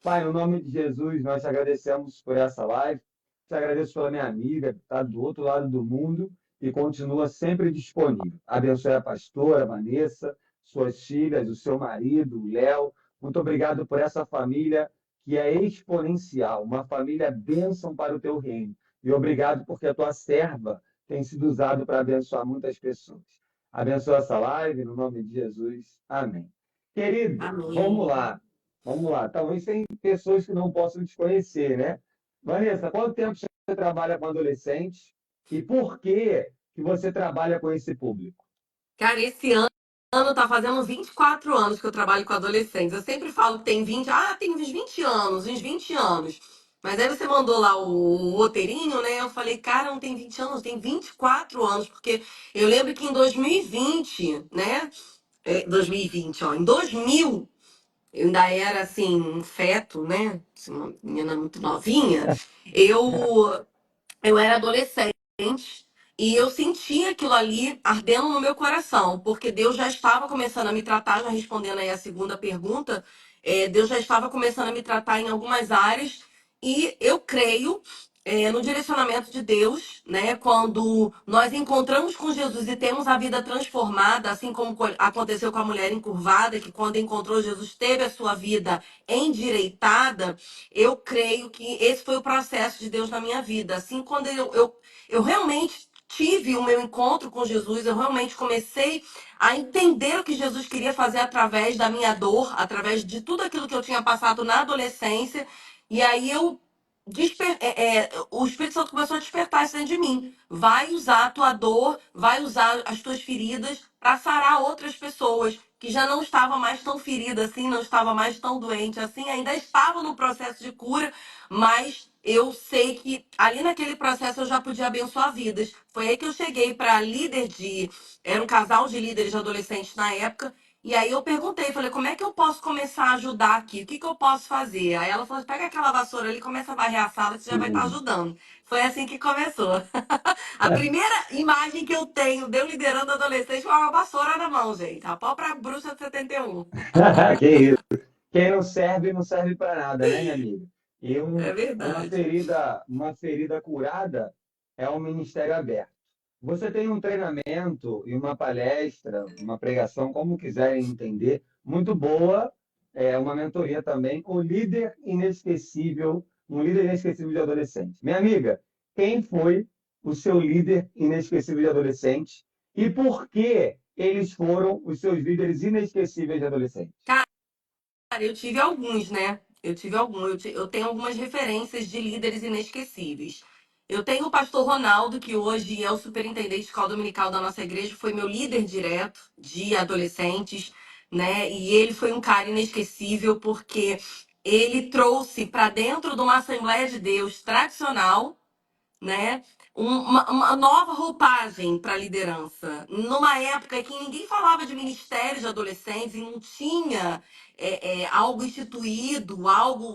Pai, no nome de Jesus, nós te agradecemos por essa live. Te agradeço pela minha amiga, que está do outro lado do mundo e continua sempre disponível. Abençoe a pastora Vanessa, suas filhas, o seu marido, o Léo. Muito obrigado por essa família que é exponencial, uma família bênção para o teu reino. E obrigado porque a tua serva tem sido usada para abençoar muitas pessoas. Abençoa essa live, no nome de Jesus. Amém. Querido, vamos Amém. lá. Vamos lá. Talvez tem pessoas que não possam te conhecer, né? Vanessa, quanto tempo você trabalha com adolescentes e por que você trabalha com esse público? Cara, esse ano tá fazendo 24 anos que eu trabalho com adolescentes. Eu sempre falo que tem 20, tem uns 20 anos, uns 20 anos. Mas aí você mandou lá o roteirinho, né? Eu falei, cara, não tem 20 anos, tem 24 anos, porque eu lembro que em 2020, né? 2020, ó, em 2000, eu ainda era assim, um feto, né? Assim, uma menina muito novinha. Eu Eu era adolescente e eu sentia aquilo ali ardendo no meu coração, porque Deus já estava começando a me tratar, já respondendo aí a segunda pergunta, Deus já estava começando a me tratar em algumas áreas e eu creio no direcionamento de Deus, né? Quando nós encontramos com Jesus e temos a vida transformada, assim como aconteceu com a mulher encurvada, que quando encontrou Jesus teve a sua vida endireitada. Eu creio que esse foi o processo de Deus na minha vida. Assim, quando eu realmente tive o meu encontro com Jesus, eu realmente comecei a entender o que Jesus queria fazer através da minha dor, através de tudo aquilo que eu tinha passado na adolescência. E aí o Espírito Santo começou a despertar isso dentro de mim. Vai usar a tua dor, vai usar as tuas feridas para sarar outras pessoas que já não estava mais tão ferida assim, não estava mais tão doente assim, ainda estava no processo de cura, mas eu sei que ali naquele processo eu já podia abençoar vidas. Foi aí que eu cheguei para era um casal de líderes de adolescentes na época, e aí eu perguntei, falei, como é que eu posso começar a ajudar aqui? O que que eu posso fazer? Aí ela falou, pega aquela vassoura ali, começa a varrer a sala, que você já vai estar ajudando. Foi assim que começou. A primeira imagem que eu tenho de eu liderando adolescente foi uma vassoura na mão, gente. A própria bruxa de 71. Que isso? Quem não serve, não serve para nada, né, minha amiga? E É uma verdade. ferida curada é um ministério aberto. Você tem um treinamento e uma palestra, uma pregação, como quiserem entender, muito boa, uma mentoria também, o líder inesquecível, um líder inesquecível de adolescente. Minha amiga, quem foi o seu líder inesquecível de adolescente e por que eles foram os seus líderes inesquecíveis de adolescente? Cara, eu tive alguns, né? Eu tive alguns. Eu tenho algumas referências de líderes inesquecíveis. Eu tenho o pastor Ronaldo, que hoje é o superintendente de escola dominical da nossa igreja, foi meu líder direto de adolescentes, né? E ele foi um cara inesquecível porque ele trouxe para dentro de uma Assembleia de Deus tradicional, né? Uma nova roupagem para a liderança. Numa época que ninguém falava de ministérios de adolescentes e não tinha algo instituído,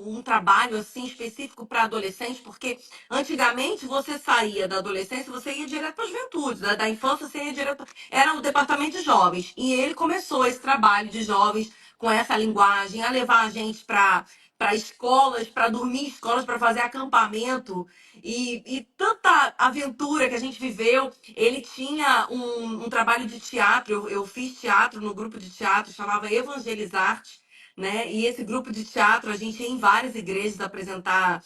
um trabalho assim específico para adolescentes, porque antigamente você saía da adolescência, você ia direto para a juventude, da infância você ia direto. Era o departamento de jovens. E ele começou esse trabalho de jovens com essa linguagem, a levar a gente para escolas, para dormir em escolas, para fazer acampamento e tanta aventura que a gente viveu. Ele tinha um trabalho de teatro, eu fiz teatro no grupo de teatro, chamava Evangelizarte, né? E esse grupo de teatro, a gente ia em várias igrejas apresentar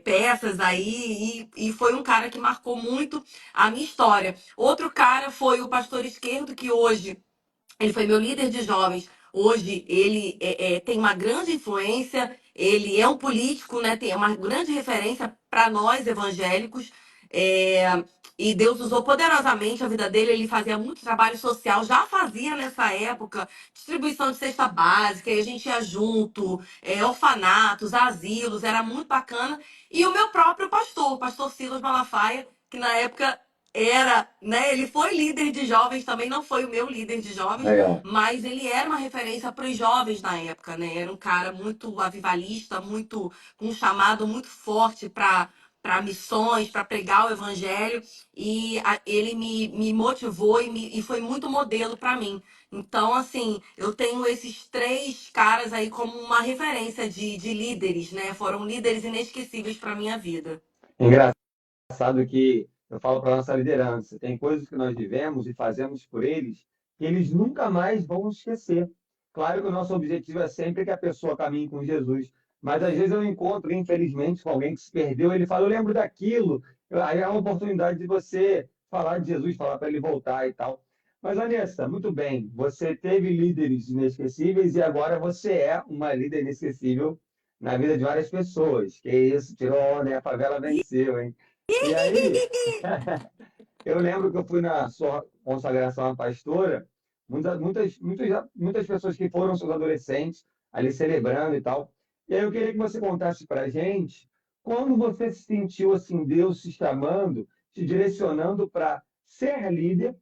peças aí, e foi um cara que marcou muito a minha história. Outro cara foi o pastor Esquerdo, que hoje ele foi meu líder de jovens. Hoje ele tem uma grande influência, ele é um político, né? Tem uma grande referência para nós evangélicos. É, e Deus usou poderosamente a vida dele. Ele fazia muito trabalho social, já fazia nessa época distribuição de cesta básica, e a gente ia junto, orfanatos, asilos, era muito bacana. E o meu próprio pastor, o pastor Silas Malafaia, que na época era, né? Ele foi líder de jovens também, não foi o meu líder de jovens, Legal. mas ele era uma referência para os jovens na época, né? Era um cara muito avivalista, muito com um chamado muito forte para missões, para pregar o evangelho, e ele me motivou e foi muito modelo para mim. Então, assim, eu tenho esses três caras aí como uma referência de líderes, né? Foram líderes inesquecíveis para minha vida. Engraçado que eu falo para nossa liderança, tem coisas que nós vivemos e fazemos por eles que eles nunca mais vão esquecer. Claro que o nosso objetivo é sempre que a pessoa caminhe com Jesus, mas às vezes eu encontro, infelizmente, com alguém que se perdeu, ele fala, eu lembro daquilo. Aí é uma oportunidade de você falar de Jesus, falar para ele voltar e tal. Mas, Vanessa, muito bem, você teve líderes inesquecíveis e agora você é uma líder inesquecível na vida de várias pessoas. Que isso, tirou onda, e a favela venceu, hein? E aí, eu lembro que eu fui na sua consagração à pastora, muitas pessoas que foram seus adolescentes ali celebrando e tal. E aí eu queria que você contasse para a gente quando você se sentiu assim, Deus te chamando, te direcionando para ser líder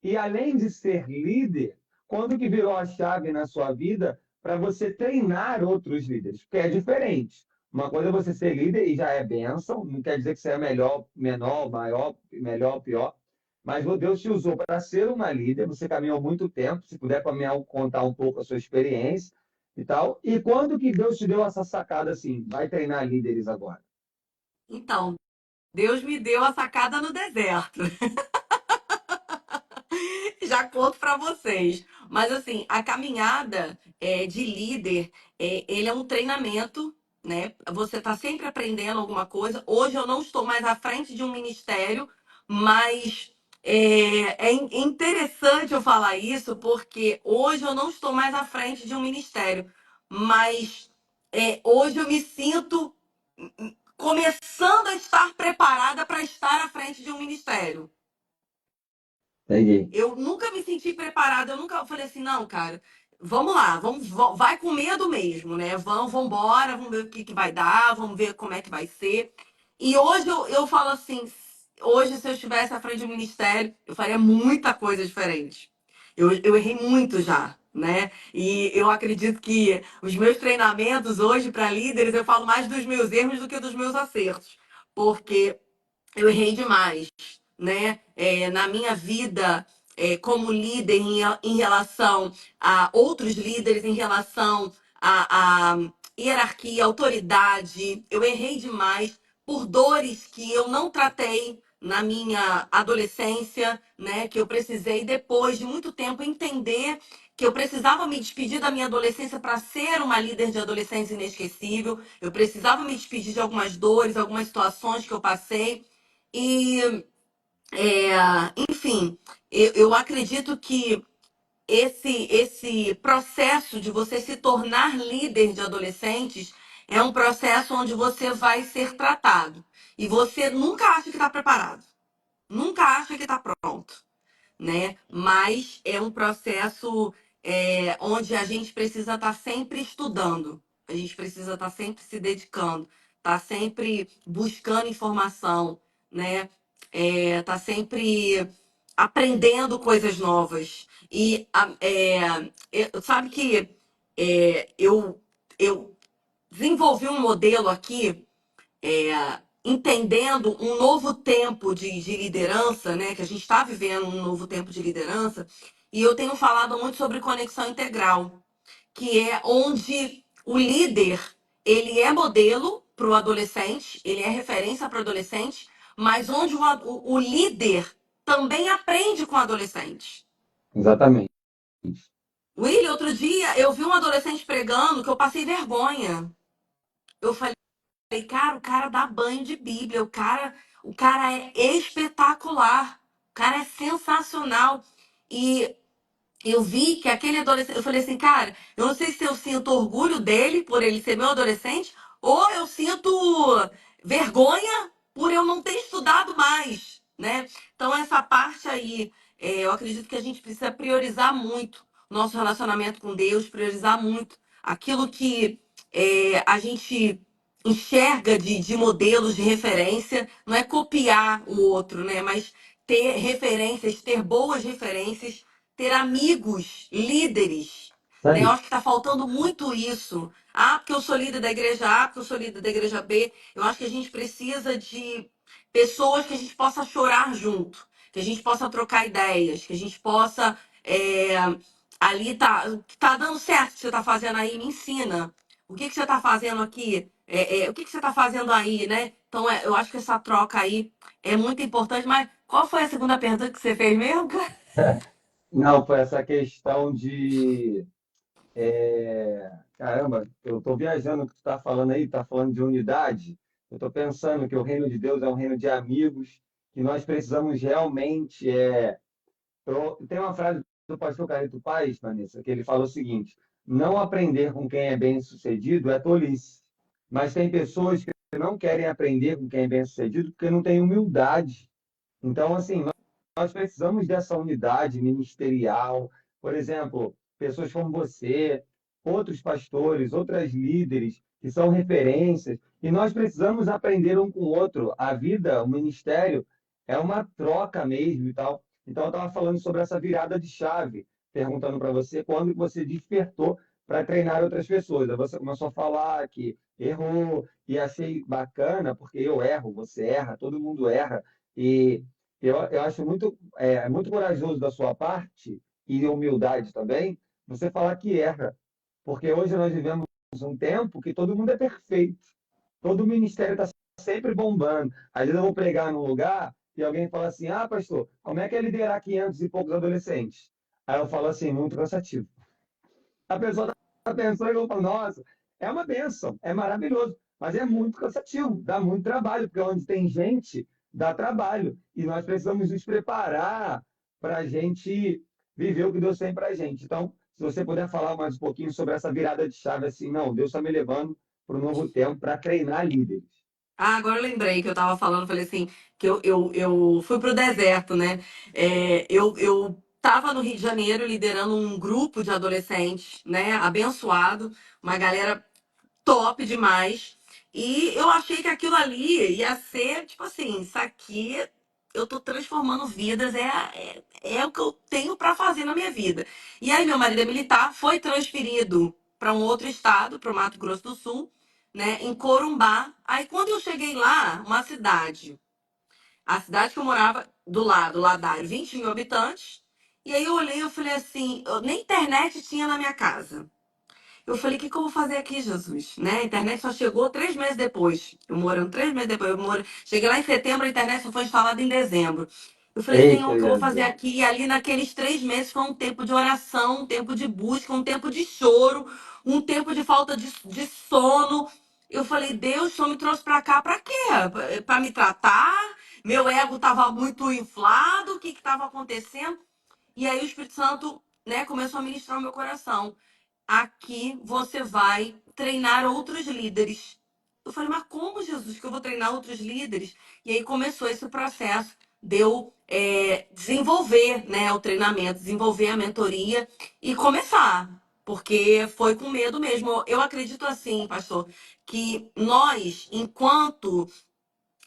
e além de ser líder, quando que virou a chave na sua vida para você treinar outros líderes? Porque é diferente. Uma coisa é você ser líder e já é bênção, não quer dizer que você é melhor, menor, maior, melhor, pior. Mas Deus te usou para ser uma líder, você caminhou muito tempo, se puder contar um pouco a sua experiência e tal. E quando que Deus te deu essa sacada assim, vai treinar líderes agora? Então, Deus me deu a sacada no deserto. Já conto para vocês. Mas assim, a caminhada de líder, ele é um treinamento, né? Você está sempre aprendendo alguma coisa. Hoje eu não estou mais à frente de um ministério, mas interessante eu falar isso, porque hoje eu não estou mais à frente de um ministério, mas hoje eu me sinto começando a estar preparada para estar à frente de um ministério. Entendi. Eu nunca me senti preparada, eu nunca falei assim, não, cara, vamos lá, vai com medo mesmo, né? Vamos embora, vamos ver o que vai dar, vamos ver como é que vai ser. E hoje eu falo assim, hoje se eu estivesse à frente do ministério, eu faria muita coisa diferente. Eu errei muito já, né? E eu acredito que os meus treinamentos hoje para líderes, eu falo mais dos meus erros do que dos meus acertos. Porque eu errei demais, né? Na minha vida como líder em relação a outros líderes, em relação à hierarquia, autoridade, eu errei demais por dores que eu não tratei na minha adolescência, né? Que eu precisei depois de muito tempo entender que eu precisava me despedir da minha adolescência para ser uma líder de adolescência inesquecível. Eu precisava me despedir de algumas dores, algumas situações que eu passei. E, é, enfim, eu acredito que esse processo de você se tornar líder de adolescentes é um processo onde você vai ser tratado. E você nunca acha que está preparado, nunca acha que está pronto, né? Mas é um processo onde a gente precisa estar sempre estudando, a gente precisa estar sempre se dedicando, estar sempre buscando informação, né? Tá sempre aprendendo coisas novas. E sabe que eu desenvolvi um modelo aqui entendendo um novo tempo de liderança, né? Que a gente está vivendo um novo tempo de liderança, e eu tenho falado muito sobre conexão integral, que é onde o líder ele é modelo para o adolescente, ele é referência para o adolescente, mas onde o líder também aprende com o adolescente. Exatamente. William, outro dia eu vi um adolescente pregando que eu passei vergonha. Eu falei, cara, o cara dá banho de Bíblia, o cara é espetacular, o cara é sensacional. E eu vi que aquele adolescente, eu falei assim, cara, eu não sei se eu sinto orgulho dele por ele ser meu adolescente, ou eu sinto vergonha por eu não ter estudado mais, né? Então essa parte aí, eu acredito que a gente precisa priorizar muito o nosso relacionamento com Deus, priorizar muito aquilo que a gente enxerga de modelos de referência, não é copiar o outro, né? Mas ter referências, ter boas referências, ter amigos, líderes, Isso né? Eu aí. acho que está faltando muito isso. Ah, porque eu sou líder da igreja A, porque eu sou líder da igreja B. Eu acho que a gente precisa de pessoas que a gente possa chorar junto, que a gente possa trocar ideias, que a gente possa ali tá dando certo o que você tá fazendo aí, me ensina. O que que você tá fazendo aqui? O que que você tá fazendo aí, né? Então, eu acho que essa troca aí é muito importante. Mas qual foi a segunda pergunta que você fez mesmo, cara? Não, foi essa questão de. Caramba, eu estou viajando o que tu está falando aí, está falando de unidade. Eu estou pensando que o reino de Deus é um reino de amigos, que nós precisamos realmente. Tem uma frase do pastor Carlito Paes, Vanessa, que ele fala o seguinte: não aprender com quem é bem-sucedido é tolice. Mas tem pessoas que não querem aprender com quem é bem-sucedido porque não têm humildade. Então, assim, nós precisamos dessa unidade ministerial. Por exemplo, pessoas como você, outros pastores, outras líderes que são referências, e nós precisamos aprender um com o outro. A vida, o ministério, é uma troca mesmo e tal. Então, eu estava falando sobre essa virada de chave, perguntando para você quando que você despertou para treinar outras pessoas. Aí você começou a falar que errou, e achei bacana, porque eu erro, você erra, todo mundo erra. E eu acho muito corajoso da sua parte, e humildade também, você falar que erra. Porque hoje nós vivemos um tempo que todo mundo é perfeito. Todo ministério está sempre bombando. Às vezes eu vou pregar num lugar e alguém fala assim: ah, pastor, como é que é liderar 500 e poucos adolescentes? Aí eu falo assim: muito cansativo. A pessoa está pensando e eu falo: nossa, é uma bênção, é maravilhoso, mas é muito cansativo, dá muito trabalho, porque onde tem gente, dá trabalho. E nós precisamos nos preparar para a gente viver o que Deus tem para a gente. Então, se você puder falar mais um pouquinho sobre essa virada de chave, assim, não, Deus está me levando para um novo tempo para treinar líderes. Ah, agora eu lembrei que eu tava falando, falei assim, que eu fui pro deserto, né? Eu tava no Rio de Janeiro liderando um grupo de adolescentes, né? Abençoado, uma galera top demais. E eu achei que aquilo ali ia ser, tipo assim, isso aqui eu tô transformando vidas, é o que eu tenho pra fazer na minha vida. E aí, meu marido é militar, foi transferido para um outro estado, para o Mato Grosso do Sul, né, em Corumbá. Aí, quando eu cheguei lá, uma cidade, a cidade que eu morava do lado, Ladário, 20 mil habitantes. E aí eu olhei e eu falei assim, nem internet tinha na minha casa. Eu falei, o que que eu vou fazer aqui, Jesus? Né? A internet só chegou 3 meses depois. Eu morando 3 meses depois. Cheguei lá em setembro, a internet só foi instalada em dezembro. Eu falei, Senhor, Eita, o que eu vou fazer Jesus. aqui? E ali naqueles 3 meses foi um tempo de oração, um tempo de busca, um tempo de choro, um tempo de falta de sono. Eu falei, Deus, o Senhor me trouxe pra cá pra quê? Pra me tratar? Meu ego tava muito inflado, o que que tava acontecendo? E aí o Espírito Santo, né, começou a ministrar no meu coração. Aqui você vai treinar outros líderes. Eu falei, mas como, Jesus, que eu vou treinar outros líderes? E aí começou esse processo de eu desenvolver, né, o treinamento, desenvolver a mentoria e começar. Porque foi com medo mesmo. Eu acredito assim, pastor, que nós, enquanto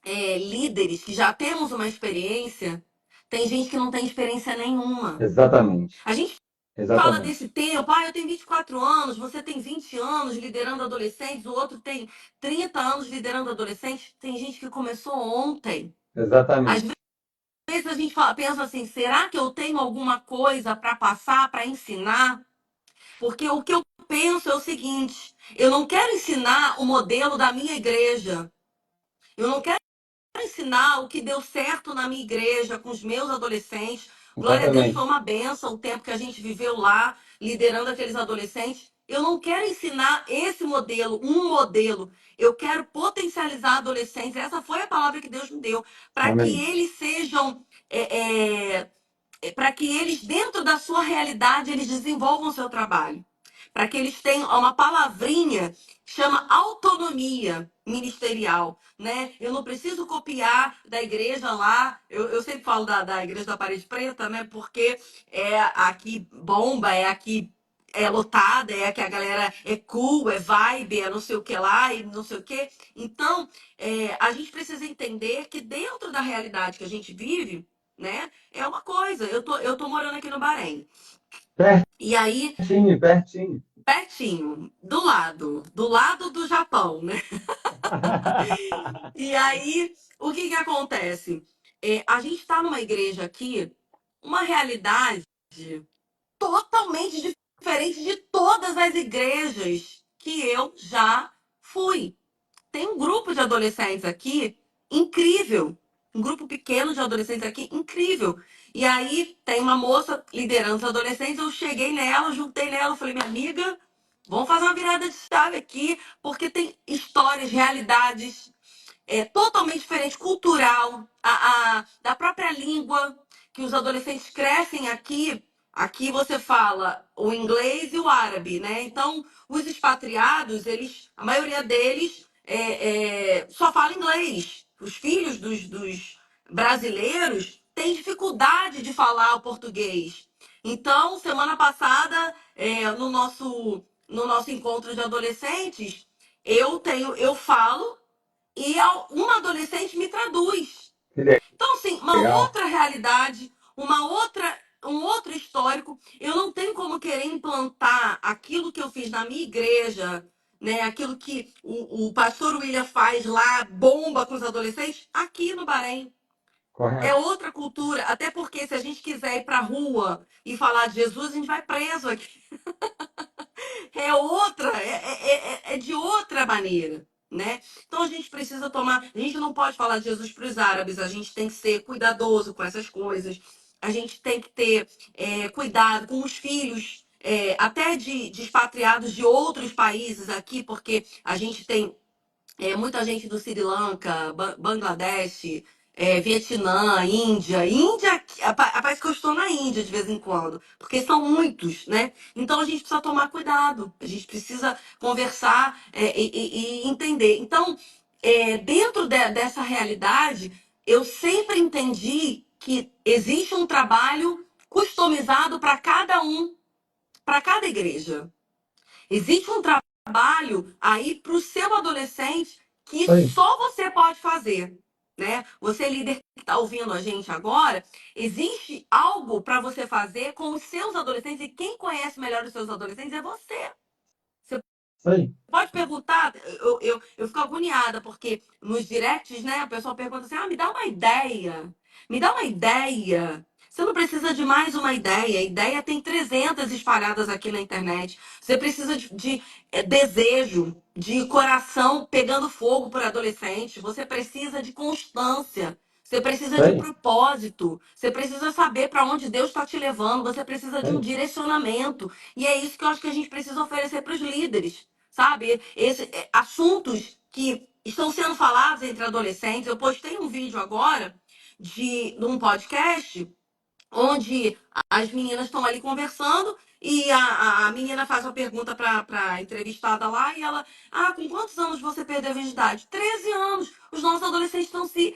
líderes que já temos uma experiência, tem gente que não tem experiência nenhuma. Exatamente, A gente fala exatamente, desse tempo, eu tenho 24 anos, você tem 20 anos liderando adolescentes, o outro tem 30 anos liderando adolescentes. Tem gente que começou ontem. Às exatamente. vezes a gente pensa assim, será que eu tenho alguma coisa para passar, para ensinar? Porque o que eu penso é o seguinte, eu não quero ensinar o modelo da minha igreja. Eu não quero ensinar o que deu certo na minha igreja com os meus adolescentes. Glória a Deus, foi Exatamente. uma benção o tempo que a gente viveu lá, liderando aqueles adolescentes. Eu não quero ensinar esse modelo, um modelo. Eu quero potencializar adolescentes. Essa foi a palavra que Deus me deu, para que Amém. eles sejam para que eles, dentro da sua realidade, eles desenvolvam o seu trabalho. Para que eles tenham uma palavrinha que chama autonomia ministerial, né? Eu não preciso copiar da igreja lá. Eu sempre falo da igreja da Parede Preta, né? Porque é aqui bomba, é aqui lotada, é que a galera é cool, é vibe, é não sei o que lá e não sei o que. Então, a gente precisa entender que dentro da realidade que a gente vive, né? É uma coisa. Eu tô morando aqui no Bahrein. E aí, Pertinho, pertinho. pertinho, do lado do Japão, né? E aí, o que que acontece? A gente está numa igreja aqui, uma realidade. totalmente diferente de todas as igrejas que eu já fui. Tem um grupo de adolescentes aqui incrível. Um grupo pequeno de adolescentes aqui incrível. E aí tem uma moça liderando os adolescentes. Eu cheguei nela, juntei nela, falei, minha amiga, vamos fazer uma virada de chave aqui, porque tem histórias, realidades totalmente diferente, cultural, da própria língua, que os adolescentes crescem aqui. Aqui você fala o inglês e o árabe, né? Então, os expatriados, a maioria deles só fala inglês. Os filhos dos brasileiros têm dificuldade de falar o português. Então, semana passada, no nosso encontro de adolescentes, eu falo e uma adolescente me traduz. Que Então, assim, uma legal. outra realidade, um outro histórico. Eu não tenho como querer implantar aquilo que eu fiz na minha igreja, né? Aquilo que o pastor William faz lá, bomba com os adolescentes, aqui no Bahrein. É Correto. outra cultura, até porque se a gente quiser ir pra rua e falar de Jesus, a gente vai preso aqui. É de outra maneira, né? Então a gente precisa tomar, a gente não pode falar de Jesus para os árabes, a gente tem que ser cuidadoso com essas coisas, a gente tem que ter cuidado com os filhos, até de expatriados de outros países aqui, porque a gente tem muita gente do Sri Lanka, Bangladesh, Vietnã, Índia. Índia, parece que eu estou na Índia de vez em quando, porque são muitos, né? Então a gente precisa tomar cuidado, a gente precisa conversar e entender. Então, dentro dessa realidade, eu sempre entendi que existe um trabalho customizado para cada um, para cada igreja. Existe um trabalho aí para o seu adolescente que Isso aí. só você pode fazer, né? Você líder que está ouvindo a gente agora, existe algo para você fazer com os seus adolescentes e quem conhece melhor os seus adolescentes é você. Você Isso aí. pode perguntar, eu fico agoniada, porque nos directs, né, a pessoa pergunta assim: me dá uma ideia. Me dá uma ideia. Você não precisa de mais uma ideia. Ideia tem 300 espalhadas aqui na internet. Você precisa de desejo, de coração pegando fogo por adolescente. Você precisa de constância. Você precisa Isso de aí. propósito. Você precisa saber para onde Deus está te levando. Você precisa Isso de um aí. direcionamento. E é isso que eu acho que a gente precisa oferecer para os líderes, sabe? Assuntos que estão sendo falados entre adolescentes. Eu postei um vídeo agora de um podcast onde as meninas estão ali conversando e a menina faz uma pergunta para a entrevistada lá e ela, com quantos anos você perdeu a virgindade? 13 anos. Os nossos adolescentes estão se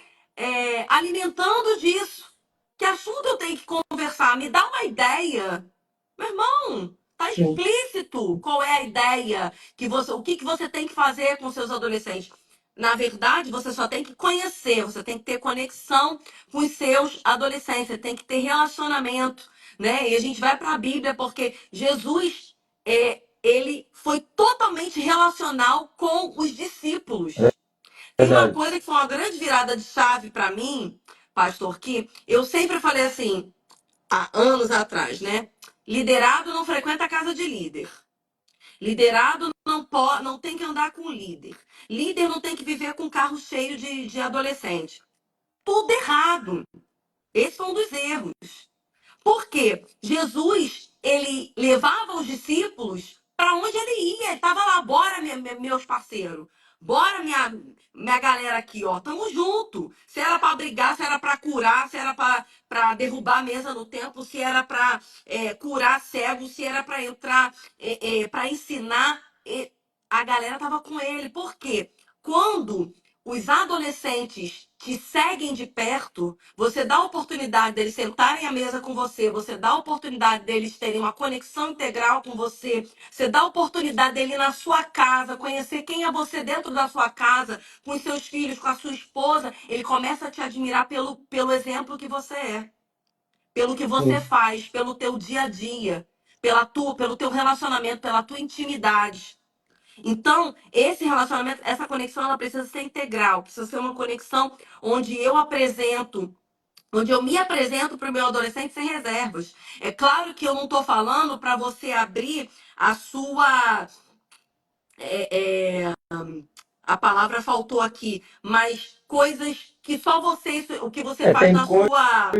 alimentando disso. Que assunto eu tenho que conversar? Me dá uma ideia. Meu irmão, tá Sim. explícito qual é a ideia o que você tem que fazer com seus adolescentes. Na verdade, você só tem que conhecer, você tem que ter conexão com os seus adolescentes, você tem que ter relacionamento, né? E a gente vai para a Bíblia porque Jesus, ele foi totalmente relacional com os discípulos. Tem uma Verdade. coisa que foi uma grande virada de chave para mim, pastor, que eu sempre falei assim, há anos atrás, né? Liderado não frequenta a casa de líder. Liderado não tem que andar com líder. Líder não tem que viver com carro cheio de adolescente. Tudo errado. Esse foi um dos erros. Porque Jesus, ele levava os discípulos para onde ele ia. Ele estava lá, bora, meus parceiros. Bora, minha galera aqui, ó. Tamo junto. Se era para brigar, se era para curar, se era para derrubar a mesa no templo, se era para curar cegos, se era para entrar, para ensinar. A galera tava com ele. Por quê? Quando os adolescentes te seguem de perto, você dá a oportunidade deles sentarem à mesa com você, você dá a oportunidade deles terem uma conexão integral com você, você dá a oportunidade dele ir na sua casa, conhecer quem é você dentro da sua casa, com os seus filhos, com a sua esposa, ele começa a te admirar pelo exemplo que você é, pelo que você Sim. faz, pelo teu dia a dia, pelo teu relacionamento, pela tua intimidade. Então, esse relacionamento, essa conexão, ela precisa ser integral, precisa ser uma conexão onde eu apresento onde eu me apresento para o meu adolescente sem reservas. É claro que eu não estou falando para você abrir a sua. A palavra faltou aqui, mas coisas que só você, o que você É, faz na sua.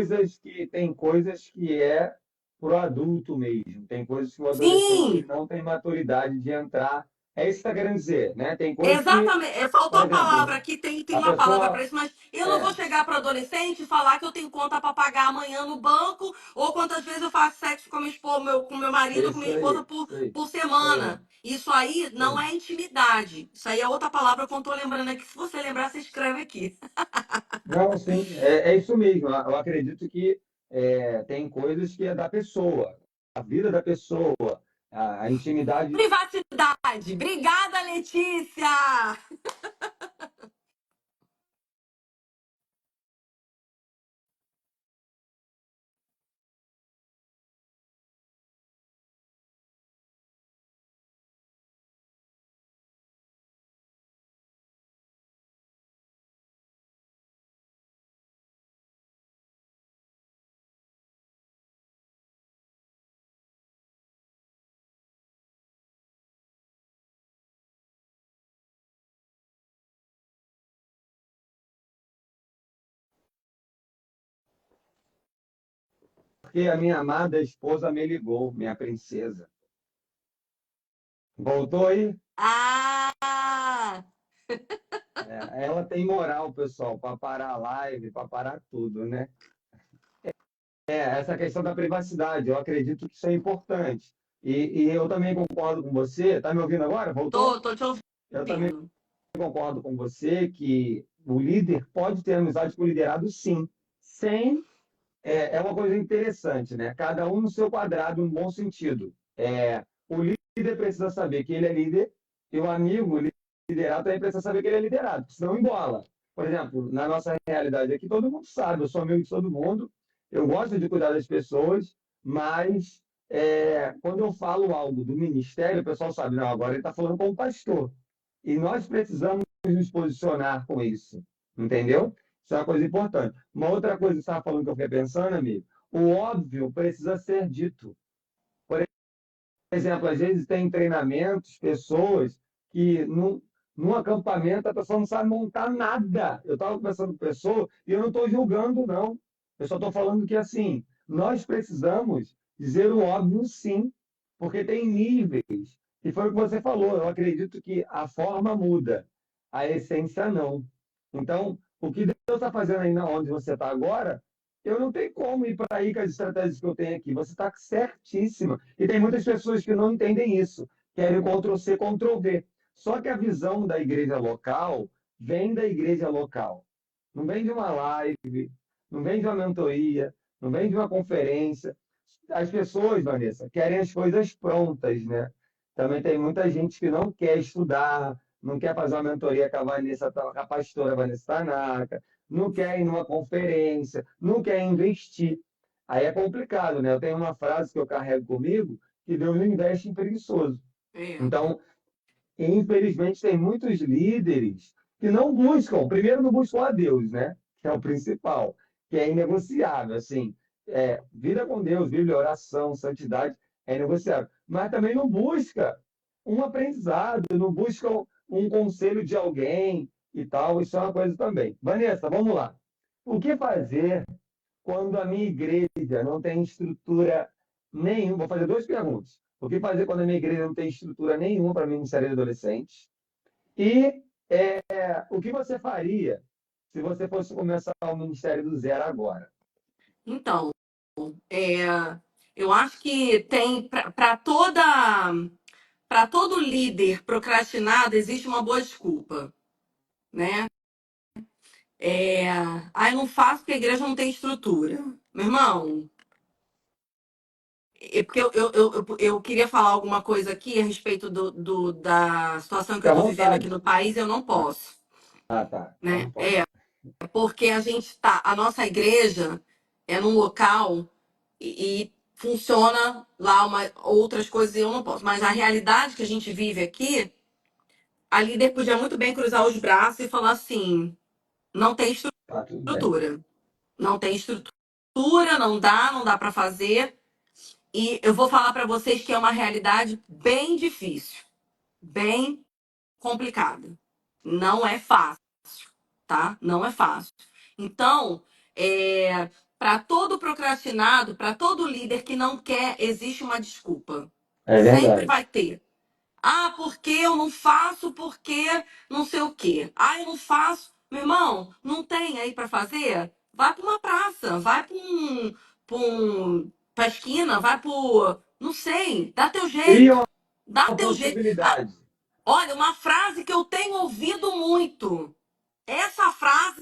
tem coisas que é pro adulto mesmo. Tem coisas que o adolescente ele Sim, não tem maturidade de entrar. É isso que está querendo dizer, né? Tem coisas que, exatamente. por Faltou a palavra exemplo, aqui, tem a uma palavra para pessoa isso, mas eu não vou é, chegar para o adolescente e falar que eu tenho conta para pagar amanhã no banco, ou quantas vezes eu faço sexo com meu marido, com isso minha esposa aí, isso aí, por isso aí, semana. Isso aí isso não aí. é intimidade. Isso aí é outra palavra que eu não estou lembrando aqui. Se você lembrar, você escreve aqui. Não, sim, é isso mesmo. Eu acredito que tem coisas que é da pessoa, a vida da pessoa, a intimidade. Privacidade. Obrigada, Letícia! Porque a minha amada esposa me ligou, minha princesa. Voltou aí? Ah! Ela tem moral, pessoal, para parar a live, para parar tudo, né? Essa questão da privacidade, eu acredito que isso é importante. E eu também concordo com você. Tá me ouvindo agora? Voltou? Tô te Eu também ouvindo. concordo com você que o líder pode ter amizade com o liderado, sim. Sem é uma coisa interessante, né? Cada um no seu quadrado, no bom sentido. O líder precisa saber que ele é líder e o amigo liderado também precisa saber que ele é liderado, porque senão embola. Por exemplo, na nossa realidade aqui, todo mundo sabe, eu sou amigo de todo mundo, eu gosto de cuidar das pessoas, mas quando eu falo algo do ministério, o pessoal sabe, não, agora ele está falando como pastor. E nós precisamos nos posicionar com isso, entendeu? Isso é uma coisa importante. Uma outra coisa que você estava falando que eu fiquei pensando, amigo, o óbvio precisa ser dito. Por exemplo, às vezes tem treinamentos, pessoas que num acampamento a pessoa não sabe montar nada. Eu estava conversando com a pessoa e eu não estou julgando, não. Eu só estou falando que, assim, nós precisamos dizer o óbvio, sim, porque tem níveis. E foi o que você falou. Eu acredito que a forma muda, a essência não. Então, o que Deus está fazendo aí na onde você está agora, eu não tenho como ir para aí com as estratégias que eu tenho aqui. Você está certíssima. E tem muitas pessoas que não entendem isso, querem Ctrl-C, Ctrl-V. Só que a visão da igreja local vem da igreja local. Não vem de uma live, não vem de uma mentoria, não vem de uma conferência. As pessoas, Vanessa, querem as coisas prontas, né? Também tem muita gente que não quer estudar, não quer fazer uma mentoria com a Vanessa, com a pastora Vanessa Tanaka, não quer ir numa conferência, não quer investir. Aí é complicado, né? Eu tenho uma frase que eu carrego comigo, que Deus não investe em preguiçoso. É. Então, infelizmente, tem muitos líderes que não buscam, primeiro não buscam a Deus, né? Que é o principal, que é inegociável, assim, vida com Deus, Bíblia, oração, santidade, é inegociável. Mas também não busca um aprendizado, não busca um conselho de alguém e tal, isso é uma coisa também. Vanessa, vamos lá. O que fazer quando a minha igreja não tem estrutura nenhuma? Vou fazer duas perguntas. O que fazer quando a minha igreja não tem estrutura nenhuma para ministério de adolescentes? E o que você faria se você fosse começar o ministério do zero agora? Então, é, eu acho que tem para todo líder procrastinado existe uma boa desculpa, né? Eu não faço porque a igreja não tem estrutura. Meu irmão, porque eu queria falar alguma coisa aqui a respeito da situação que eu Fique à estou vivendo aqui vontade. no país, eu não posso, Tá. Então né? não pode. Porque a nossa igreja é num local e funciona lá outras coisas e eu não posso. Mas a realidade que a gente vive aqui, a líder podia muito bem cruzar os braços e falar assim: não tem Tá tudo bem. estrutura. Não tem estrutura, não dá para fazer. E eu vou falar para vocês que é uma realidade bem difícil, bem complicada. Não é fácil, tá? Não é fácil. Então, para todo procrastinado, para todo líder que não quer, existe uma desculpa. É Sempre verdade. vai ter. Ah, porque eu não faço, porque não sei o quê. Ah, eu não faço. Meu irmão, não tem aí para fazer? Vai para uma praça, vai pra esquina, vai pro. Não sei, dá teu Cria jeito. Dá uma teu jeito. Ah, possibilidade. olha, uma frase que eu tenho ouvido muito. Essa frase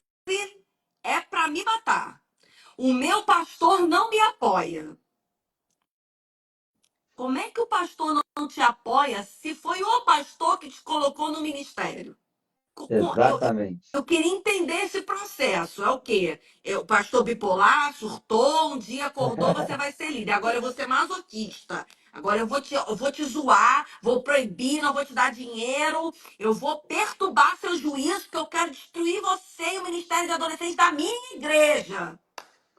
é para me matar. O meu pastor não me apoia. Como é que o pastor não te apoia se foi o pastor que te colocou no ministério? Exatamente. Eu queria entender esse processo. É o quê? O pastor bipolar surtou, um dia acordou, você vai ser líder. Agora eu vou ser masoquista. Agora eu vou te zoar, vou proibir, não vou te dar dinheiro, eu vou perturbar seu juízo, porque eu quero destruir você e o ministério de adolescentes da minha igreja.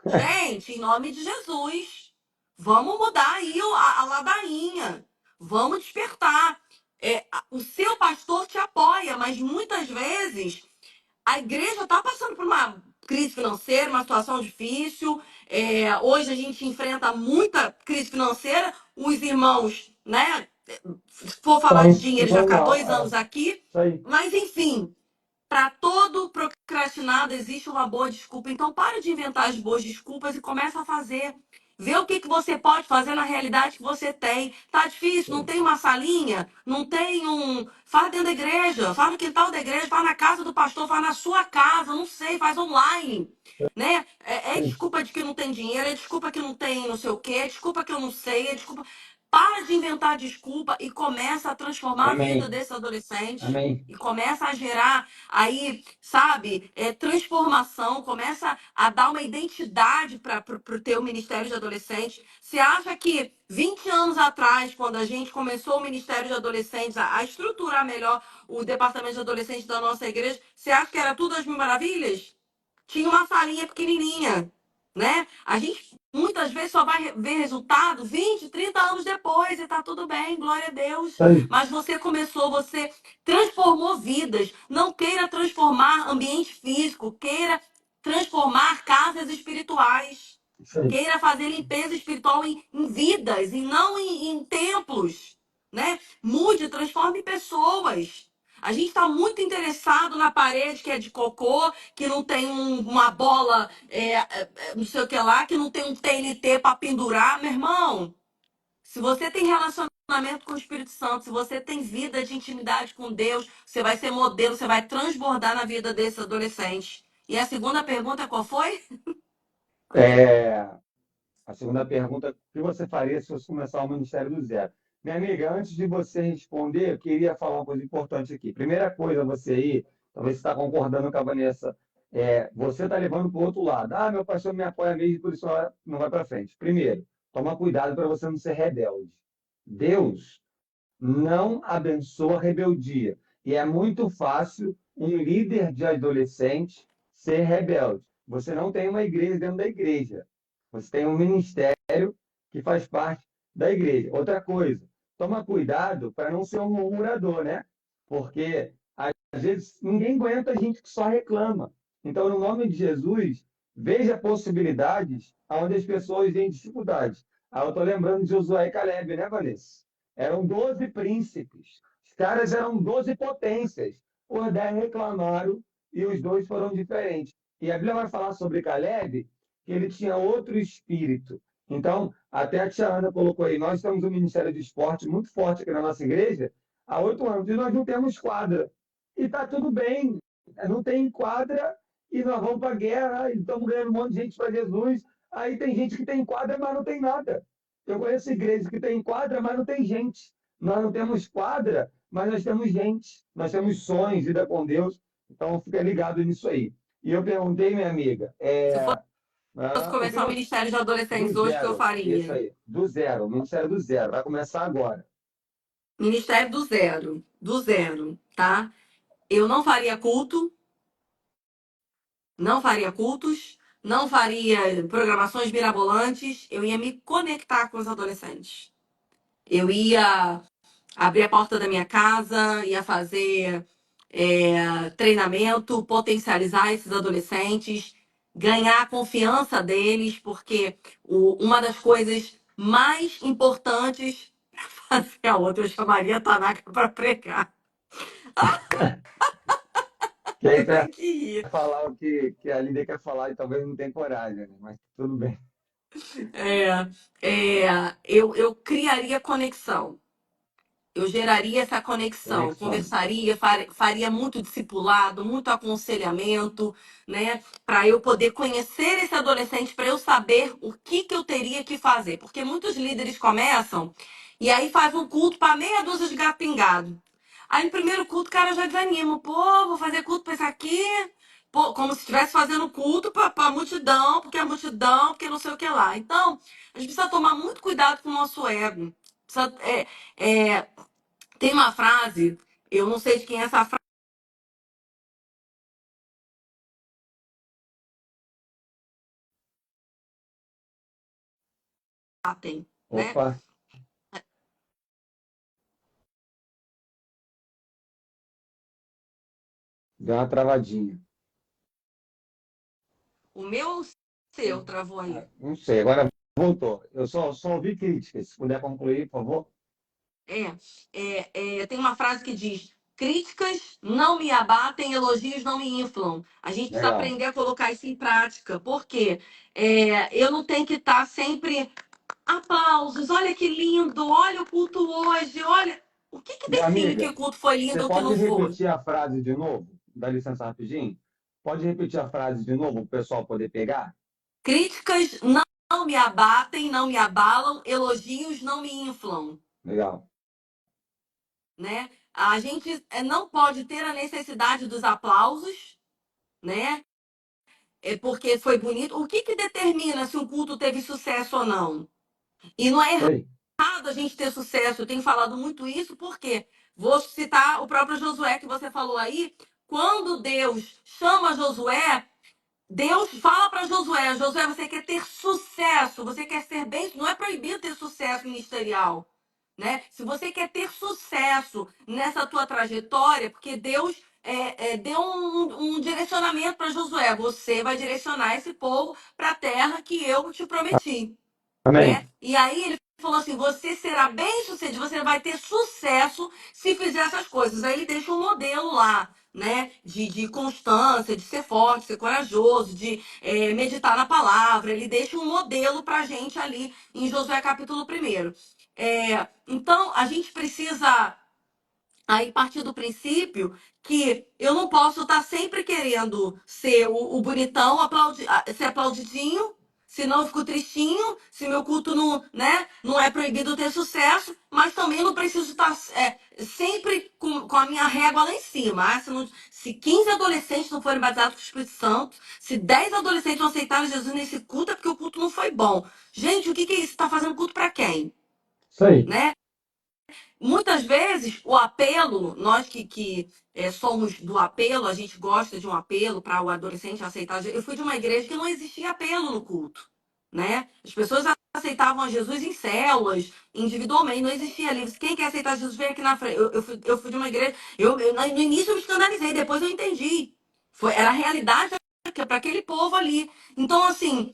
Gente, em nome de Jesus, vamos mudar aí a ladainha. Vamos despertar. O seu pastor te apoia, mas muitas vezes a igreja está passando por uma crise financeira, uma situação difícil. Hoje a gente enfrenta muita crise financeira. Os irmãos, né? Se for falar de dinheiro, já Estão ficar mal. 2 anos aqui. Isso aí. Mas, enfim, para todo procrastinado existe uma boa desculpa. Então, para de inventar as boas desculpas e começa a fazer. Vê o que você pode fazer na realidade que você tem. Tá difícil? Não tem uma salinha? Não tem um. Faz dentro da igreja, faz no quintal da igreja, faz na casa do pastor, faz na sua casa, não sei, faz online. Né? É desculpa de que não tem dinheiro, é desculpa que não tem não sei o quê, é desculpa que eu não sei, é desculpa. Para de inventar desculpa e começa a transformar a vida Amém. desse adolescente. Amém. E começa a gerar aí, sabe, transformação, começa a dar uma identidade para o teu ministério de adolescente. Você acha que 20 anos atrás, quando a gente começou o ministério de adolescentes, a estruturar melhor o departamento de adolescentes da nossa igreja, você acha que era tudo às mil maravilhas? Tinha uma salinha pequenininha, né? A gente muitas vezes só vai ver resultado 20, 30 anos depois e tá tudo bem, glória a Deus. Isso aí. Mas você começou, você transformou vidas. Não queira transformar ambiente físico, queira transformar casas espirituais. Isso aí. Queira fazer limpeza espiritual em vidas e não em templos, né? Mude, transforme pessoas. A gente está muito interessado na parede que é de cocô, que não tem uma bola, não sei o que lá, que não tem um TNT para pendurar. Meu irmão, se você tem relacionamento com o Espírito Santo, se você tem vida de intimidade com Deus, você vai ser modelo, você vai transbordar na vida desses adolescentes. E a segunda pergunta qual foi? É, a segunda pergunta, o que você faria se fosse começar o ministério do zero? Minha amiga, antes de você responder, eu queria falar uma coisa importante aqui. Primeira coisa, você aí, talvez você está concordando com a Vanessa, você está levando para o outro lado. Ah, meu pastor me apoia mesmo, por isso não vai para frente. Primeiro, toma cuidado para você não ser rebelde. Deus não abençoa a rebeldia. E é muito fácil um líder de adolescente ser rebelde. Você não tem uma igreja dentro da igreja. Você tem um ministério que faz parte da igreja. Outra coisa, toma cuidado para não ser um murmurador, né? Porque às vezes ninguém aguenta gente que só reclama. Então, no nome de Jesus, veja possibilidades onde as pessoas têm dificuldades. Ah, eu estou lembrando de Josué e Caleb, né, Vanessa? Eram 12 príncipes. Os caras eram 12 potências. Os 10 reclamaram e os dois foram diferentes. E a Bíblia vai falar sobre Caleb, que ele tinha outro espírito. Então, até a tia Ana colocou aí, nós temos um ministério de esporte muito forte aqui na nossa igreja há 8 anos e nós não temos quadra. E está tudo bem, não tem quadra e nós vamos para a guerra e estamos ganhando um monte de gente para Jesus. Aí tem gente que tem quadra, mas não tem nada. Eu conheço igrejas que tem quadra, mas não tem gente. Nós não temos quadra, mas nós temos gente. Nós temos sonhos, vida com Deus. Então, fica ligado nisso aí. E eu perguntei, minha amiga, Se fosse o que começar o você... ministério de Do adolescentes hoje, o que eu zero, isso faria? aí, do zero, o Ministério do Zero, vai começar agora. Ministério do zero, tá? Eu não faria culto, não faria cultos, não faria programações mirabolantes, eu ia me conectar com os adolescentes. Eu ia abrir a porta da minha casa, ia fazer treinamento, potencializar esses adolescentes, ganhar a confiança deles, porque uma das coisas mais importantes para fazer a outra, eu chamaria a Tanaka para pregar. Que aí Eu tu ia tenho que ir. falar o que a Lídia quer falar e talvez não tenha coragem, né? Mas tudo bem. Eu criaria conexão. Eu geraria essa conexão, Conexão. conversaria, faria muito discipulado, muito aconselhamento, né? Para eu poder conhecer esse adolescente, para eu saber o que, que eu teria que fazer. Porque muitos líderes começam e aí faz um culto para meia dúzia de gato pingado. Aí no primeiro culto o cara já desanima. Pô, vou fazer culto para isso aqui. Pô, como se estivesse fazendo culto para a multidão, porque a multidão, porque não sei o que lá. Então, a gente precisa tomar muito cuidado com o nosso ego. Precisa, tem uma frase, eu não sei de quem é essa frase, tem, né? Opa, deu uma travadinha. O meu ou o seu travou aí? Não sei, agora voltou. Eu só ouvi críticas. Se puder concluir, por favor. Tem uma frase que diz: críticas não me abatem, elogios não me inflam. A gente precisa Legal. aprender a colocar isso em prática, porque eu não tenho que estar sempre aplausos, olha que lindo, olha o culto hoje, olha. O que que Minha define que amiga, o culto foi você lindo ou que pode não foi? repetir a frase de novo? Dá licença rapidinho? Pode repetir a frase de novo para o pessoal poder pegar? Críticas não me abatem, não me abalam, elogios não me inflam, Legal. né? A gente não pode ter a necessidade dos aplausos, né? Porque foi bonito. O que que determina se um culto teve sucesso ou não? E não é Isso aí. errado a gente ter sucesso. Eu tenho falado muito isso porque vou citar o próprio Josué que você falou aí. Quando Deus chama Josué, Deus fala para Josué: Josué, você quer ter sucesso, você quer ser bem. Não é proibido ter sucesso ministerial, né? Se você quer ter sucesso nessa tua trajetória, porque Deus deu um direcionamento para Josué: você vai direcionar esse povo para a terra que eu te prometi, né? Amém. E aí ele falou assim: você será bem sucedido, você vai ter sucesso se fizer essas coisas. Aí ele deixa um modelo lá, né? De constância, de ser forte, ser corajoso, de meditar na palavra. Ele deixa um modelo pra gente ali em Josué capítulo 1. Então, a gente precisa aí partir do princípio que eu não posso estar sempre querendo ser o bonitão, ser aplaudidinho, senão eu fico tristinho, se meu culto não, né, não é proibido ter sucesso, mas também não preciso estar sempre com a minha régua lá em cima. Se 15 adolescentes não forem batizados com o Espírito Santo, se 10 adolescentes não aceitaram Jesus nesse culto, é porque o culto não foi bom. Gente, o que é isso? Está fazendo culto para quem? Isso aí. Né? Muitas vezes, o apelo, nós que somos do apelo, a gente gosta de um apelo para o adolescente aceitar. Eu fui de uma igreja que não existia apelo no culto, né? As pessoas aceitavam a Jesus em células, individualmente, não existia ali. Quem quer aceitar Jesus, vem aqui na frente. Eu fui de uma igreja, no início eu me escandalizei, depois eu entendi. Era a realidade para aquele povo ali. Então, assim,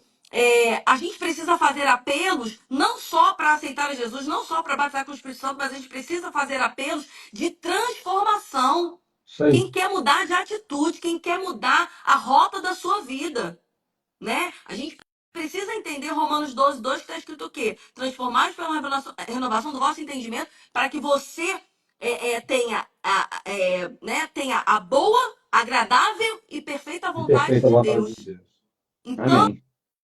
a gente precisa fazer apelos não só para aceitar a Jesus, não só para batizar com o Espírito Santo, mas a gente precisa fazer apelos de transformação. Isso aí. Quem quer mudar de atitude, quem quer mudar a rota da sua vida, né? A gente precisa entender Romanos 12:2 que está escrito o quê? Transformados pela renovação do vosso entendimento para que você tenha a boa, agradável e perfeita E vontade perfeita de vontade de Deus. Deus. Então,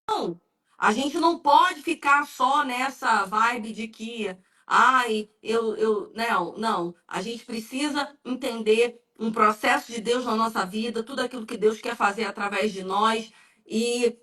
Amém. a gente não pode ficar só nessa vibe de que, ai, não, não. A gente precisa entender um processo de Deus na nossa vida, tudo aquilo que Deus quer fazer através de nós e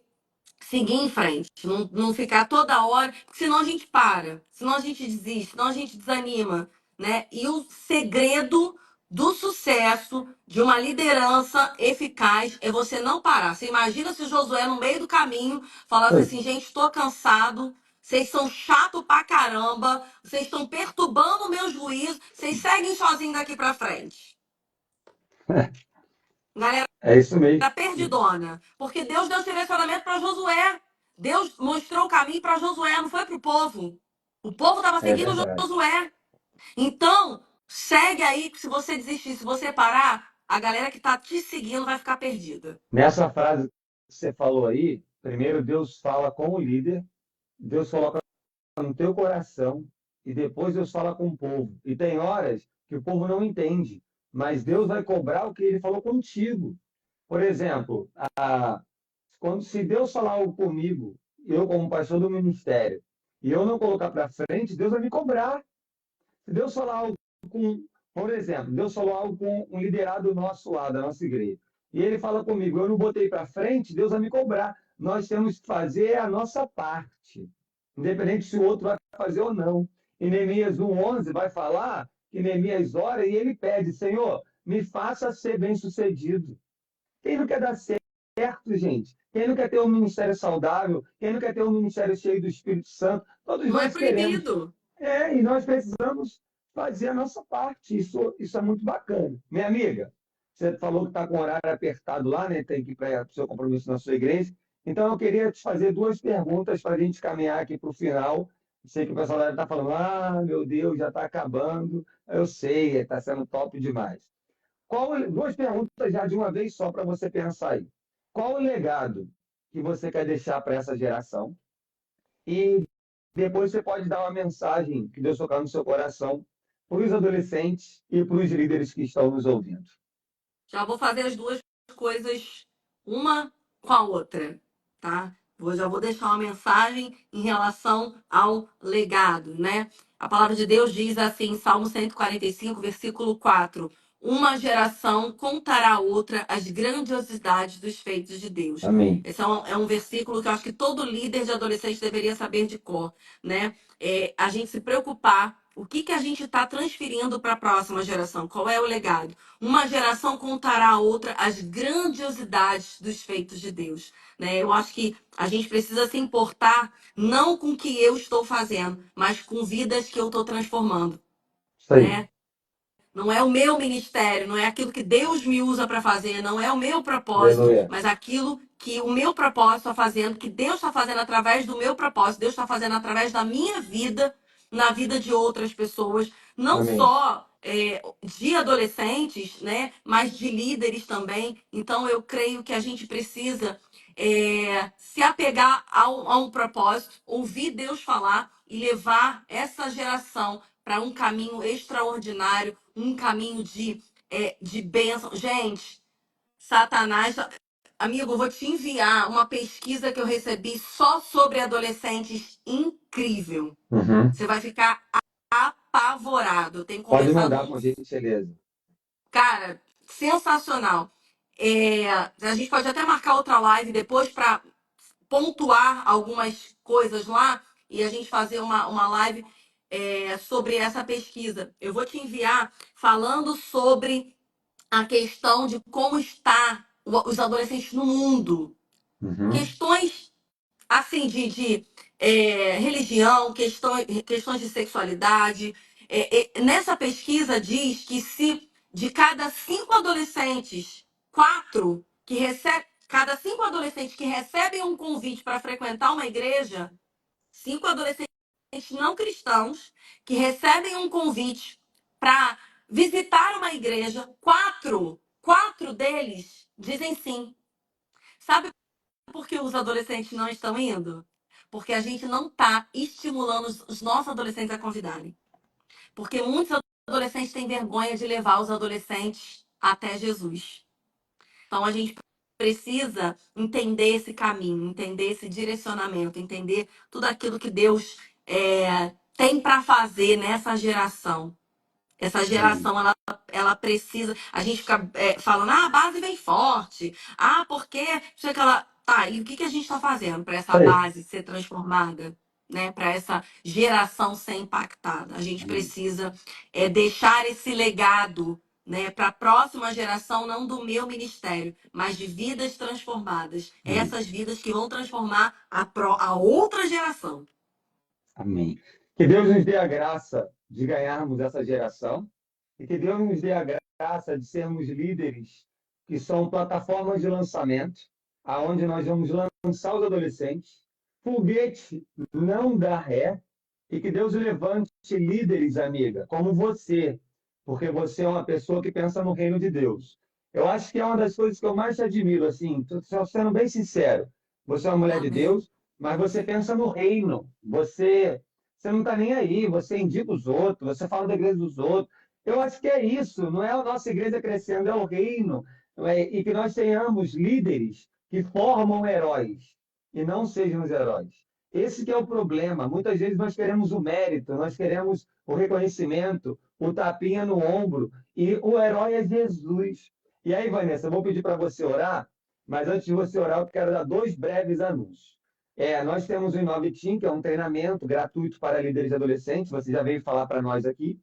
seguir em frente. Não ficar toda hora, porque senão a gente para, senão a gente desiste, senão a gente desanima, né? E o segredo do sucesso de uma liderança eficaz é você não parar. Você imagina se o Josué, no meio do caminho, falasse Aí. assim: gente, estou cansado, vocês são chato pra caramba, vocês estão perturbando o meu juízo, vocês seguem sozinhos daqui pra frente. Galera, É isso mesmo. perdidona. Porque Deus deu direcionamento para Josué. Deus mostrou o caminho para Josué, não foi para o povo. O povo estava É seguindo verdade. Josué. Então, segue aí, que se você desistir, se você parar, a galera que está te seguindo vai ficar perdida. Nessa frase que você falou aí, primeiro Deus fala com o líder, Deus coloca no teu coração e depois Deus fala com o povo. E tem horas que o povo não entende, mas Deus vai cobrar o que ele falou contigo. Por exemplo, quando se Deus falar algo comigo, eu como pastor do ministério, e eu não colocar para frente, Deus vai me cobrar. Se Deus falar algo com, por exemplo, Deus falou algo com um liderado nosso lá, da nossa igreja, e ele fala comigo, eu não botei para frente, Deus vai me cobrar. Nós temos que fazer a nossa parte, independente se o outro vai fazer ou não. E Neemias 1:11 vai falar que Neemias ora e ele pede, Senhor, me faça ser bem-sucedido. Quem não quer dar certo, gente? Quem não quer ter um ministério saudável? Quem não quer ter um ministério cheio do Espírito Santo? Todos Não é nós queremos. proibido. E nós precisamos fazer a nossa parte. Isso é muito bacana. Minha amiga, você falou que está com o horário apertado lá, né? Tem que ir para o seu compromisso na sua igreja. Então, eu queria te fazer duas perguntas para a gente caminhar aqui para o final. Sei que o pessoal deve estar falando, meu Deus, já está acabando. Eu sei, está sendo top demais. Duas perguntas já de uma vez só para você pensar aí. Qual o legado que você quer deixar para essa geração? E depois você pode dar uma mensagem que Deus tocar no seu coração para os adolescentes e para os líderes que estão nos ouvindo. Já vou fazer as duas coisas uma com a outra, tá? Já vou deixar uma mensagem em relação ao legado, né? A palavra de Deus diz assim, em Salmo 145, versículo 4: uma geração contará a outra as grandiosidades dos feitos de Deus. Amém. Esse é um versículo que eu acho que todo líder de adolescente deveria saber de cor, né? A gente se preocupar o que a gente está transferindo para a próxima geração, qual é o legado. Uma geração contará a outra as grandiosidades dos feitos de Deus. Né? Eu acho que a gente precisa se importar não com o que eu estou fazendo, mas com vidas que eu estou transformando. Isso aí. Né? Não é o meu ministério, não é aquilo que Deus me usa para fazer, não é o meu propósito, Aleluia. mas aquilo que o meu propósito está fazendo, que Deus está fazendo através do meu propósito, Deus está fazendo através da minha vida, na vida de outras pessoas, não Amém. só de adolescentes, né, mas de líderes também. Então eu creio que a gente precisa se apegar a um propósito, ouvir Deus falar e levar essa geração para um caminho extraordinário, um caminho de bênção. Gente, Satanás. Amigo, eu vou te enviar uma pesquisa que eu recebi só sobre adolescentes incrível. Uhum. Você vai ficar apavorado. Eu tenho Pode conversado mandar com. com gentileza. Cara, sensacional. A gente pode até marcar outra live depois para pontuar algumas coisas lá e a gente fazer uma live sobre essa pesquisa. Eu vou te enviar falando sobre a questão de como está os adolescentes no mundo. Uhum. Questões assim de religião, questões de sexualidade. Nessa pesquisa diz que se de cada 5 adolescentes, cada 5 adolescentes que recebem um convite para frequentar uma igreja, 5 adolescentes não cristãos que recebem um convite para visitar uma igreja, quatro deles dizem sim. Sabe por que os adolescentes não estão indo? Porque a gente não está estimulando os nossos adolescentes a convidarem. Porque muitos adolescentes têm vergonha de levar os adolescentes até Jesus. Então a gente precisa entender esse caminho, entender esse direcionamento, entender tudo aquilo que Deus tem para fazer nessa geração. Essa Isso aí. geração, ela precisa. A gente fica falando, a base vem forte. Porque. Sei que ela. Tá, e o que a gente está fazendo para Isso essa aí. base ser transformada? Né, para essa geração ser impactada? A gente Amém. precisa deixar esse legado, né, para a próxima geração, não do meu ministério, mas de vidas transformadas. Amém. Essas vidas que vão transformar a outra geração. Amém. Que Deus nos dê a graça de ganharmos essa geração e que Deus nos dê a graça de sermos líderes que são plataformas de lançamento, aonde nós vamos lançar os adolescentes. Foguete não dá ré e que Deus levante líderes, amiga, como você, porque você é uma pessoa que pensa no reino de Deus. Eu acho que é uma das coisas que eu mais te admiro, assim, tô só sendo bem sincero. Você é uma mulher de Amém. Deus, mas você pensa no reino. Você não está nem aí, você indica os outros, você fala da igreja dos outros. Eu acho que é isso, não é a nossa igreja crescendo, é o reino. Não é? E que nós tenhamos líderes que formam heróis e não sejam os heróis. Esse que é o problema. Muitas vezes nós queremos o mérito, nós queremos o reconhecimento, o tapinha no ombro, e o herói é Jesus. E aí, Vanessa, eu vou pedir para você orar, mas antes de você orar, eu quero dar dois breves anúncios. Nós temos o Inove Team, que é um treinamento gratuito para líderes adolescentes, você já veio falar para nós aqui.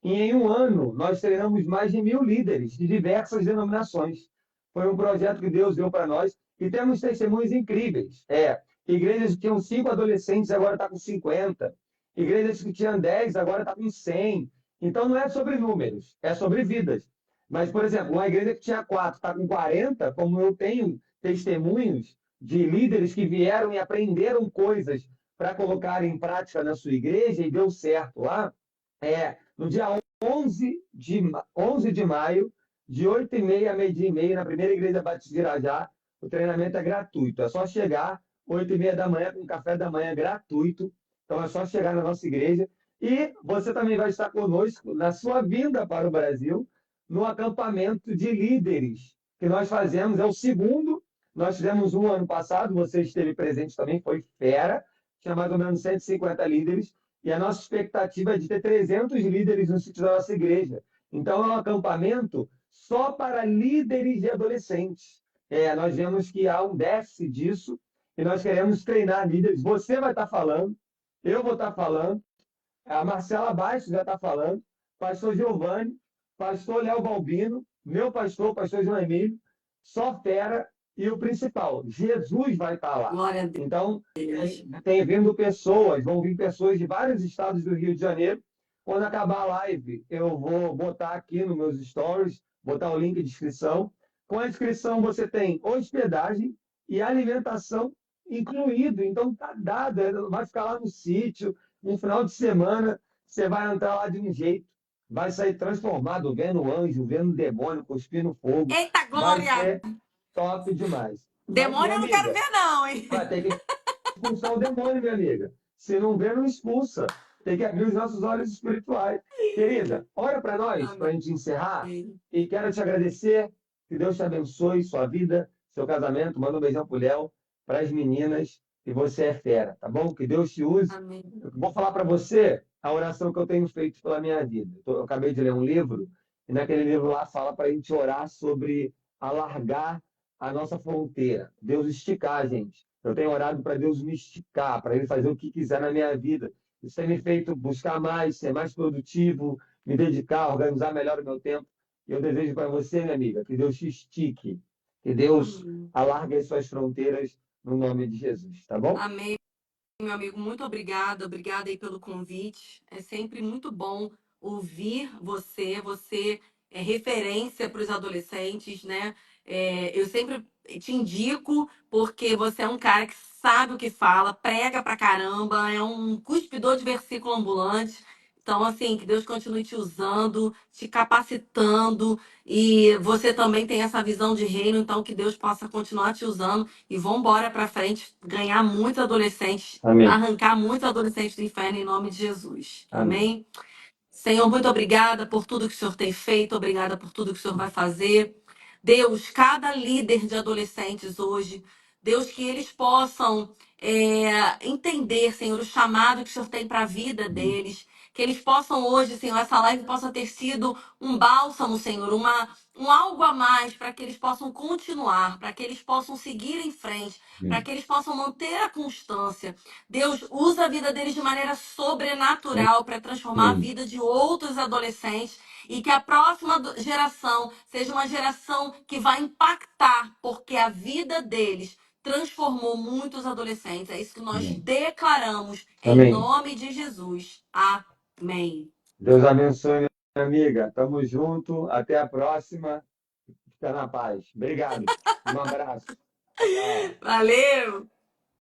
E em um ano, nós treinamos mais de 1.000 líderes de diversas denominações. Foi um projeto que Deus deu para nós e temos testemunhos incríveis. Igrejas que tinham 5 adolescentes, agora está com 50. Igrejas que tinham 10, agora está com 100. Então, não é sobre números, é sobre vidas. Mas, por exemplo, uma igreja que tinha 4, está com 40, como eu tenho testemunhos de líderes que vieram e aprenderam coisas para colocar em prática na sua igreja e deu certo lá. No dia 11 de maio, de 8h30 a meio-dia e meio, na primeira igreja Batista de Irajá, o treinamento é gratuito. É só chegar 8h30 da manhã com café da manhã gratuito. Então é só chegar na nossa igreja. E você também vai estar conosco na sua vinda para o Brasil, no acampamento de líderes que nós fazemos. É o segundo. Nós fizemos um ano passado, você esteve presente também, foi fera. Tinha mais ou menos 150 líderes. E a nossa expectativa é de ter 300 líderes no sítio da nossa igreja. Então, é um acampamento só para líderes de adolescentes. Nós vemos que há um déficit disso e nós queremos treinar líderes. Você vai estar falando, eu vou estar falando, a Marcela Baixo já está falando, pastor Giovanni, pastor Léo Balbino, meu pastor, pastor João Emílio, só fera e o principal, Jesus vai estar lá. Glória a Deus. Então, tem vindo pessoas, vão vir pessoas de vários estados do Rio de Janeiro. Quando acabar a live, eu vou botar aqui nos meus stories, botar o link de inscrição. Com a inscrição, você tem hospedagem e alimentação incluído. Então, tá dado, vai ficar lá no sítio, um final de semana, você vai entrar lá de um jeito, vai sair transformado, vendo anjo, vendo demônio, cuspindo fogo. Eita, Vai glória! ser top demais. Mas, minha Demônio eu não quero amiga, ver, não, hein? vai ter que expulsar o demônio, minha amiga. Se não vê, não expulsa. Tem que abrir os nossos olhos espirituais. Querida, ora para nós, para a gente encerrar. Amém. E quero te agradecer. Que Deus te abençoe, sua vida, seu casamento. Manda um beijão pro Léo, para as meninas. E você é fera, tá bom? Que Deus te use. Amém. Eu vou falar para você a oração que eu tenho feito pela minha vida. Eu acabei de ler um livro, e naquele livro lá fala para a gente orar sobre alargar a nossa fronteira. Deus esticar a gente. Eu tenho orado para Deus me esticar, para Ele fazer o que quiser na minha vida. Isso tem me feito buscar mais, ser mais produtivo, me dedicar, organizar melhor o meu tempo. E eu desejo para você, minha amiga, que Deus te estique, que Deus alargue as suas fronteiras no nome de Jesus, tá bom? Amém, meu amigo. Muito obrigada. Obrigada aí pelo convite. É sempre muito bom ouvir você. Você é referência para os adolescentes, né? Eu sempre te indico porque você é um cara que sabe o que fala, prega pra caramba, é um cuspidor de versículo ambulante. Então, assim, que Deus continue te usando, te capacitando, e você também tem essa visão de reino, então que Deus possa continuar te usando e vamos embora para frente, ganhar muitos adolescentes, Amém. arrancar muitos adolescentes do inferno em nome de Jesus. Amém. Amém? Senhor, muito obrigada por tudo que o Senhor tem feito, obrigada por tudo que o Senhor vai fazer. Deus, cada líder de adolescentes hoje, Deus, que eles possam entender, Senhor, o chamado que o Senhor tem para a vida deles, Que eles possam hoje, Senhor, essa live possa ter sido um bálsamo, Senhor, um algo a mais para que eles possam continuar, para que eles possam seguir em frente, para Amém. que eles possam manter a constância. Deus, usa a vida deles de maneira sobrenatural para transformar a Amém. vida de outros adolescentes e que a próxima geração seja uma geração que vai impactar, porque a vida deles transformou muitos adolescentes. É isso que nós Amém. declaramos em Amém. nome de Jesus. Amém. Deus abençoe, minha amiga. Tamo junto. Até a próxima. Fica na paz. Obrigado. Um abraço. Tchau. Valeu!